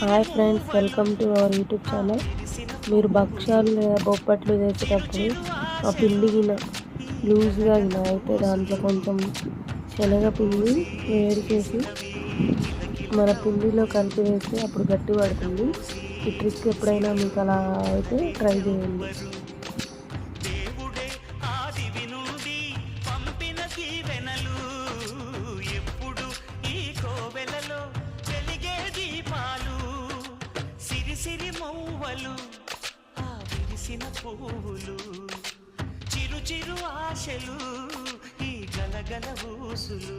Hi friends, welcome to our YouTube channel. మీరు భక్ష్యాలు లేదా బొప్పట్లు చేసేటప్పుడు ఆ పిండి లూజ్గా అయితే దాంట్లో కొంచెం శనగపిండి వేడి చేసి మన పిండిలో కలిపి వేస్తే అప్పుడు గట్టి పడుతుంది. ఈ ట్రిక్ ఎప్పుడైనా మీకు అలా అయితే ట్రై చేయండి. సిరి మౌవలు ఆ విరిసిన పువ్వులు, చిరు చిరు ఆశలు, ఈ గలగల ఊసులు.